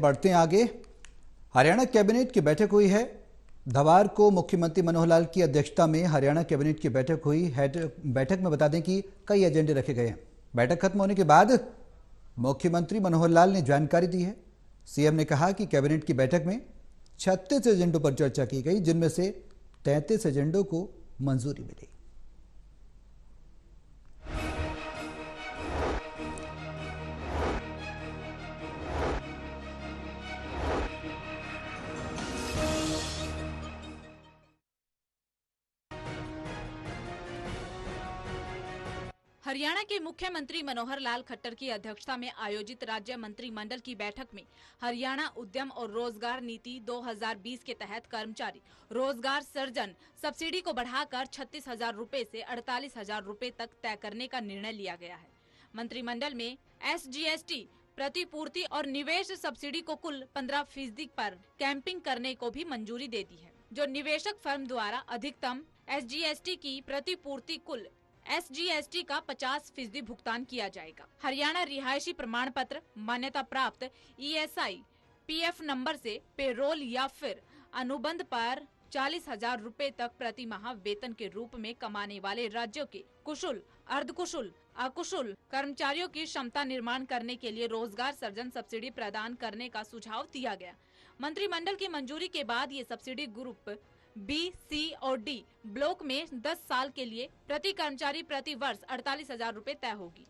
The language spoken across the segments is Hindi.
बढ़ते हैं आगे। हरियाणा कैबिनेट की बैठक हुई है। धवार को मुख्यमंत्री मनोहर लाल की अध्यक्षता में हरियाणा कैबिनेट की बैठक हुई है। बैठक में बता दें कि कई एजेंडे रखे गए हैं। बैठक खत्म होने के बाद मुख्यमंत्री मनोहर लाल ने जानकारी दी है। सीएम ने कहा कि कैबिनेट की बैठक में 36 एजेंडों पर चर्चा की गई, जिनमें से 33 एजेंडों को मंजूरी मिली। हरियाणा के मुख्यमंत्री मनोहर लाल खट्टर की अध्यक्षता में आयोजित राज्य मंत्रिमंडल की बैठक में हरियाणा उद्यम और रोजगार नीति 2020 के तहत कर्मचारी रोजगार सृजन सब्सिडी को बढ़ाकर 36,000 रूपए से 48,000 रूपए तक तय करने का निर्णय लिया गया है। मंत्रिमंडल में SGST प्रतिपूर्ति और निवेश सब्सिडी को कुल 15% पर कैंपिंग करने को भी मंजूरी दे दी है। जो निवेशक फर्म द्वारा अधिकतम SGST की प्रतिपूर्ति कुल SGST का 50% भुगतान किया जाएगा। हरियाणा रिहायशी प्रमाण पत्र मान्यता प्राप्त ESI PF नंबर से पेरोल या फिर अनुबंध पर 40,000 रूपए तक प्रति माह वेतन के रूप में कमाने वाले राज्यों के कुशल, अर्धकुशल, अकुशल कर्मचारियों की क्षमता निर्माण करने के लिए रोजगार सृजन सब्सिडी प्रदान करने का सुझाव दिया गया। मंत्रिमंडल की मंजूरी के बाद ये सब्सिडी ग्रुप B, C और D ब्लॉक में 10 साल के लिए प्रति कर्मचारी प्रति वर्ष 48,000 रूपए तय होगी।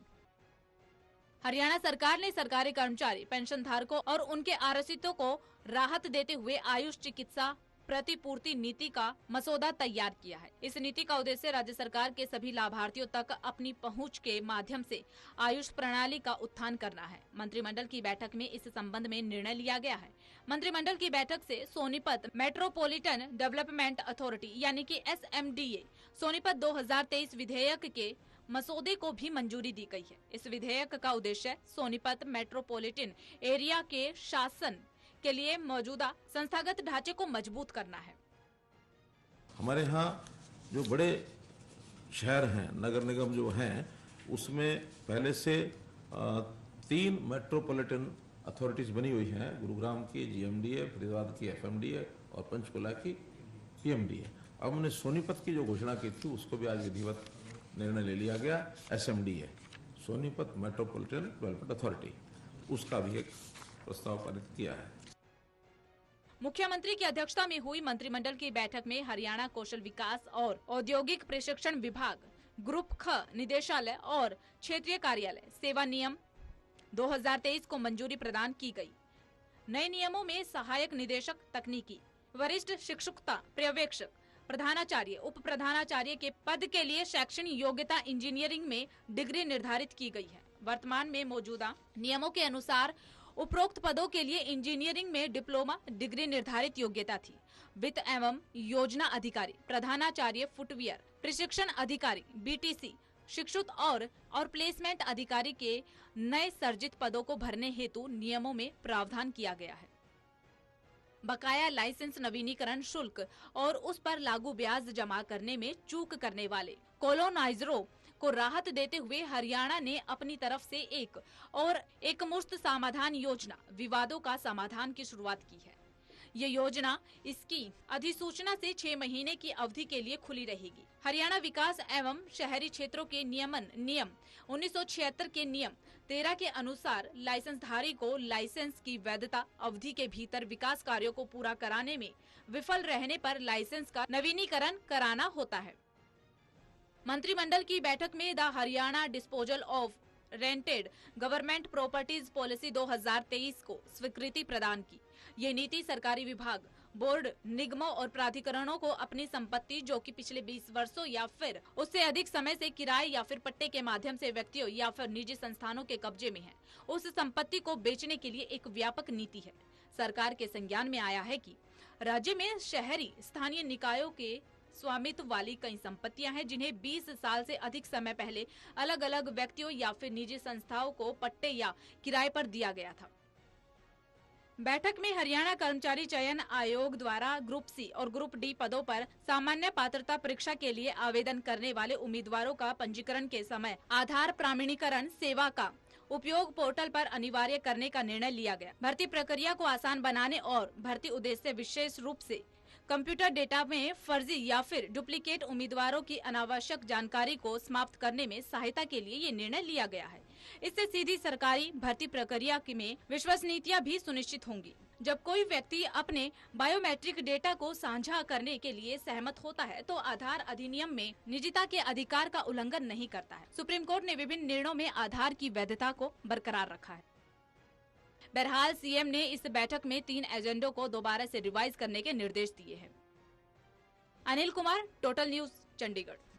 हरियाणा सरकार ने सरकारी कर्मचारी पेंशन धारकों और उनके आश्रितों को राहत देते हुए आयुष चिकित्सा प्रतिपूर्ति नीति का मसौदा तैयार किया है। इस नीति का उद्देश्य राज्य सरकार के सभी लाभार्थियों तक अपनी पहुंच के माध्यम से आयुष प्रणाली का उत्थान करना है। मंत्रिमंडल की बैठक में इस संबंध में निर्णय लिया गया है। मंत्रिमंडल की बैठक से सोनीपत मेट्रोपॉलिटन डेवलपमेंट अथॉरिटी यानी कि SMDA सोनीपत 2023 विधेयक के मसौदे को भी मंजूरी दी गई है। इस विधेयक का उद्देश्य सोनीपत मेट्रोपॉलिटन एरिया के शासन के लिए मौजूदा संस्थागत ढांचे को मजबूत करना है। हमारे यहाँ जो बड़े शहर हैं, नगर निगम जो हैं, उसमें पहले से 3 मेट्रोपॉलिटन अथॉरिटीज बनी हुई हैं। गुरुग्राम की GMDA, फरीदाबाद की FMDA और पंचकुला की PMDA। अब हमने सोनीपत की जो घोषणा की थी उसको भी आज विधिवत निर्णय ले लिया गया। SMDA Sonipat metropolitan development authority, उसका भी एक प्रस्ताव पारित किया है। मुख्यमंत्री की अध्यक्षता में हुई मंत्रिमंडल की बैठक में हरियाणा कौशल विकास और औद्योगिक प्रशिक्षण विभाग, ग्रुप ख निदेशालय और क्षेत्रीय कार्यालय सेवा नियम 2023 को मंजूरी प्रदान की गई। नए नियमों में सहायक निदेशक तकनीकी, वरिष्ठ शिक्षकता पर्यवेक्षक, प्रधानाचार्य, उप प्रधानाचार्य के पद के लिए शैक्षणिक योग्यता इंजीनियरिंग में डिग्री निर्धारित की गई है। वर्तमान में मौजूदा नियमों के अनुसार उपरोक्त पदों के लिए इंजीनियरिंग में डिप्लोमा डिग्री निर्धारित योग्यता थी। वित्त एवं योजना अधिकारी, प्रधानाचार्य, फुटवियर प्रशिक्षण अधिकारी BTC, शिक्षुत और प्लेसमेंट अधिकारी के नए सर्जित पदों को भरने हेतु नियमों में प्रावधान किया गया है। बकाया लाइसेंस नवीनीकरण शुल्क और उस पर लागू ब्याज जमा करने में चूक करने वाले कॉलोनाइजरों को राहत देते हुए हरियाणा ने अपनी तरफ से एक मुश्त समाधान योजना विवादों का समाधान की शुरुआत की है। ये योजना इसकी अधिसूचना से 6 महीने की अवधि के लिए खुली रहेगी। हरियाणा विकास एवं शहरी क्षेत्रों के नियम 1976 के नियम 13 के अनुसार लाइसेंसधारी को लाइसेंस की वैधता अवधि के भीतर विकास कार्यों को पूरा कराने में विफल रहने पर लाइसेंस का नवीनीकरण कराना होता है। मंत्रिमंडल की बैठक में the Haryana disposal of rented government properties policy 2023 को स्वीकृति प्रदान की। ये नीति सरकारी विभाग, बोर्ड, निगमों और प्राधिकरणों को अपनी संपत्ति जो कि पिछले 20 वर्षों या फिर उससे अधिक समय से किराए या फिर पट्टे के माध्यम से व्यक्तियों या फिर निजी संस्थानों के कब्जे में है, उस संपत्ति को बेचने के लिए एक व्यापक नीति है। सरकार के संज्ञान में आया है कि राज्य में शहरी स्थानीय निकायों के स्वामित्व वाली कई संपत्तियां हैं, जिन्हें 20 साल से अधिक समय पहले अलग अलग व्यक्तियों या फिर निजी संस्थाओं को पट्टे या किराए पर दिया गया था। बैठक में हरियाणा कर्मचारी चयन आयोग द्वारा ग्रुप C और ग्रुप D पदों पर सामान्य पात्रता परीक्षा के लिए आवेदन करने वाले उम्मीदवारों का पंजीकरण के समय आधार प्रमाणीकरण सेवा का उपयोग पोर्टल पर अनिवार्य करने का निर्णय लिया गया। भर्ती प्रक्रिया को आसान बनाने और भर्ती उद्देश्य विशेष रूप से कंप्यूटर डेटा में फर्जी या फिर डुप्लीकेट उम्मीदवारों की अनावश्यक जानकारी को समाप्त करने में सहायता के लिए ये निर्णय लिया गया है। इससे सीधी सरकारी भर्ती प्रक्रिया में विश्वसनीयता भी सुनिश्चित होंगी। जब कोई व्यक्ति अपने बायोमेट्रिक डेटा को साझा करने के लिए सहमत होता है तो आधार अधिनियम में निजता के अधिकार का उल्लंघन नहीं करता है। सुप्रीम कोर्ट ने विभिन्न निर्णयों में आधार की वैधता को बरकरार रखा है। बहरहाल सीएम ने इस बैठक में 3 एजेंडों को दोबारा से रिवाइज करने के निर्देश दिए हैं। Anil Kumar, total news, Chandigarh.